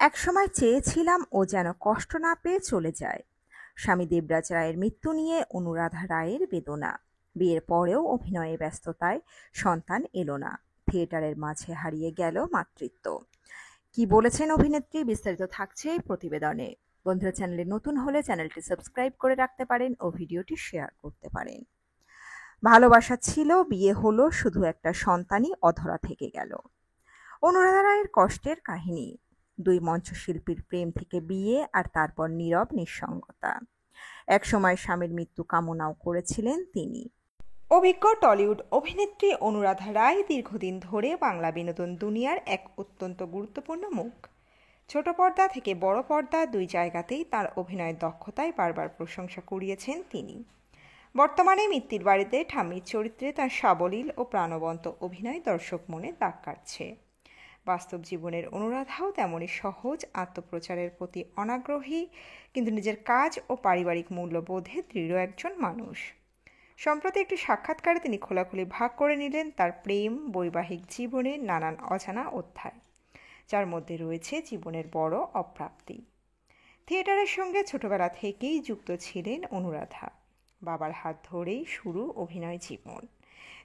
একসময় চেয়েছিলাম ও যেন কষ্ট না পেয়ে চলে যায়। স্বামী দেবরাজ রায়ের মৃত্যু নিয়ে অনুরাধা রায়ের বেদনা। বিয়ের পরেও অভিনয়ে ব্যস্ততায় সন্তান এলো না। থিয়েটারের মাঝে হারিয়ে গেল মাতৃত্ব। কি বলেছেন অভিনেত্রী, বিস্তারিত থাকছে এই প্রতিবেদনে। বন্ধুরা, চ্যানেলে নতুন হলে চ্যানেলটি সাবস্ক্রাইব করে রাখতে পারেন ও ভিডিওটি শেয়ার করতে পারেন। ভালোবাসা ছিল, বিয়ে হলো, শুধু একটা সন্তানই অধরা থেকে গেল। অনুরাধা রায়ের কষ্টের কাহিনী। দুই মঞ্চশিল্পীর প্রেম থেকে বিয়ে, আর তারপর নীরব নিঃসঙ্গতা। একসময় স্বামীর মৃত্যু কামনাও করেছিলেন তিনি। অভিজ্ঞ টলিউড অভিনেত্রী অনুরাধা রায় দীর্ঘদিন ধরে বাংলা বিনোদন দুনিয়ার এক অত্যন্ত গুরুত্বপূর্ণ মুখ। ছোট পর্দা থেকে বড় পর্দা দুই জায়গাতেই তার অভিনয়ের দক্ষতায় বারবার প্রশংসা কুড়িয়েছেন তিনি। বর্তমানে মিত্তির বাড়িতে ঠাম্মির চরিত্রে তার সাবলীল ও প্রাণবন্ত অভিনয় দর্শক মনে দাগ কাটছে। বাস্তব জীবনের অনুরাধাও তেমনই সহজ, আত্মপ্রচারের প্রতি অনাগ্রহী, কিন্তু নিজের কাজ ও পারিবারিক মূল্যবোধে দৃঢ় একজন মানুষ। সম্প্রতি একটি সাক্ষাৎকারে তিনি খোলাখুলি ভাগ করে নিলেন তার প্রেম বৈবাহিক জীবনের নানান অজানা অধ্যায়, যার মধ্যে রয়েছে জীবনের বড় অপ্রাপ্তি। থিয়েটারের সঙ্গে ছোটবেলা থেকেই যুক্ত ছিলেন অনুরাধা। বাবার হাত ধরেই শুরু অভিনয় জীবন।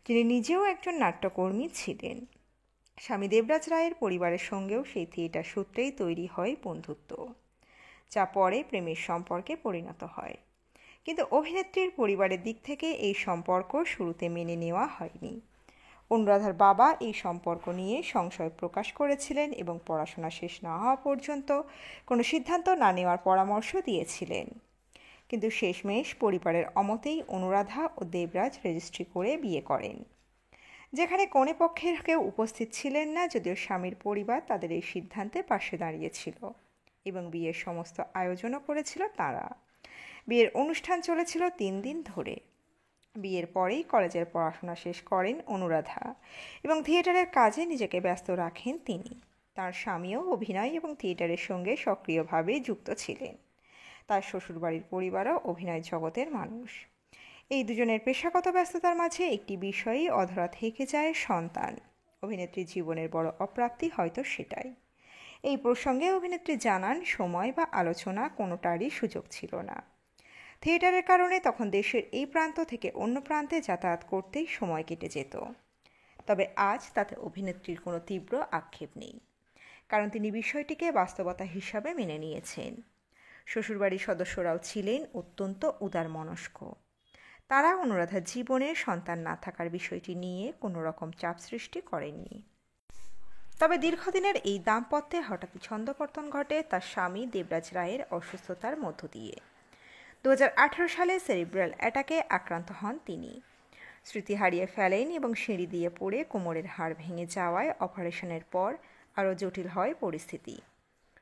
তিনি নিজেও একজন নাট্যকর্মী ছিলেন। স্বামী দেবরাজ রায়ের পরিবারের সঙ্গেও সেই থিয়েটার সূত্রেই তৈরি হয় বন্ধুত্ব, যা পরে প্রেমের সম্পর্কে পরিণত হয়। কিন্তু অভিনেত্রীর পরিবারের দিক থেকে এই সম্পর্ক শুরুতে মেনে নেওয়া হয়নি। অনুরাধার বাবা এই সম্পর্ক নিয়ে সংশয় প্রকাশ করেছিলেন এবং পড়াশোনা শেষ না হওয়া পর্যন্ত কোনো সিদ্ধান্ত না নেওয়ার পরামর্শ দিয়েছিলেন। কিন্তু শেষমেশ পরিবারের অমতেই অনুরাধা ও দেবরাজ রেজিস্ট্রি করে বিয়ে করেন, যেখানে কনে পক্ষের কেউ উপস্থিত ছিলেন না, যদিও স্বামীর পরিবার তাদের এই সিদ্ধান্তে পাশে দাঁড়িয়েছিল এবং বিয়ের সমস্ত আয়োজনও করেছিল তারা। বিয়ের অনুষ্ঠান চলেছিল 3 দিন ধরে। বিয়ের পরেই কলেজের পড়াশোনা শেষ করেন অনুরাধা এবং থিয়েটারের কাজে নিজেকে ব্যস্ত রাখেন তিনি। তার স্বামীও অভিনয় এবং থিয়েটারের সঙ্গে সক্রিয়ভাবে যুক্ত ছিলেন। তার শ্বশুরবাড়ির পরিবারও অভিনয় জগতের মানুষ। এই দুজনের পেশাগত ব্যস্ততার মাঝে একটি বিষয়ই অধরা থেকে যায়, সন্তান। অভিনেত্রীর জীবনের বড় অপ্রাপ্তি হয়তো সেটাই। এই প্রসঙ্গে অভিনেত্রী জানান, সময় বা আলোচনা কোনোটারই সুযোগ ছিল না। থিয়েটারের কারণে তখন দেশের এই প্রান্ত থেকে অন্য প্রান্তে যাতায়াত করতেই সময় কেটে যেত। তবে আজ তাতে অভিনেত্রীর কোনো তীব্র আক্ষেপ নেই, কারণ তিনি বিষয়টিকে বাস্তবতা হিসাবে মেনে নিয়েছেন। শ্বশুরবাড়ির সদস্যরাও ছিলেন অত্যন্ত উদারমনস্ক। তারা অনুরাধার জীবনে সন্তান না থাকার বিষয়টি নিয়ে কোনো রকম চাপ সৃষ্টি করেননি। তবে দীর্ঘদিনের এই দাম্পত্যে হঠাৎই ছন্দপতন ঘটে তার স্বামী দেবরাজ রায়ের অসুস্থতার মধ্য দিয়ে। 2018 সালে সেরিব্রাল অ্যাটাকে আক্রান্ত হন তিনি। স্মৃতি হারিয়ে ফেলেন এবং সিঁড়ি দিয়ে পড়ে কোমরের হাড় ভেঙে যাওয়ায় অপারেশনের পর আরও জটিল হয় পরিস্থিতি।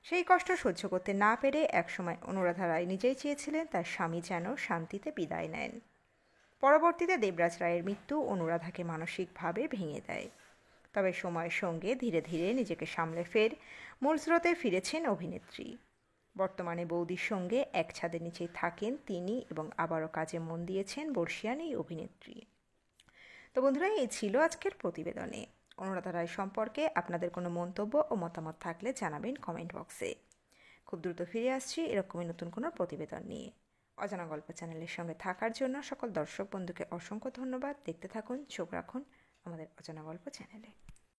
সেই কষ্ট সহ্য করতে না পেরে একসময় অনুরাধা রায় নিজেই চেয়েছিলেন তার স্বামী যেন শান্তিতে বিদায় নেন। পরবর্তীতে দেবরাজ রায়ের মৃত্যু অনুরাধাকে মানসিকভাবে ভেঙে দেয়। তবে সময়ের সঙ্গে ধীরে ধীরে নিজেকে সামলে মূল স্রোতে ফিরেছেন অভিনেত্রী। বর্তমানে বৌদির সঙ্গে এক ছাদের নিচেই থাকেন তিনি এবং আবারও কাজে মন দিয়েছেন বর্ষিয়ান এই অভিনেত্রী। তো বন্ধুরা, এই ছিল আজকের প্রতিবেদনে। অনুরাধা রায় সম্পর্কে আপনাদের কোনো মন্তব্য ও মতামত থাকলে জানাবেন কমেন্ট বক্সে। খুব দ্রুত ফিরে আসছি এরকমই নতুন কোনো প্রতিবেদন নিয়ে। অজানা গল্প চ্যানেলের সঙ্গে থাকার জন্য সকল দর্শক বন্ধুকে অসংখ্য ধন্যবাদ। দেখতে থাকুন, চোখ রাখুন আমাদের অজানা গল্প চ্যানেলে।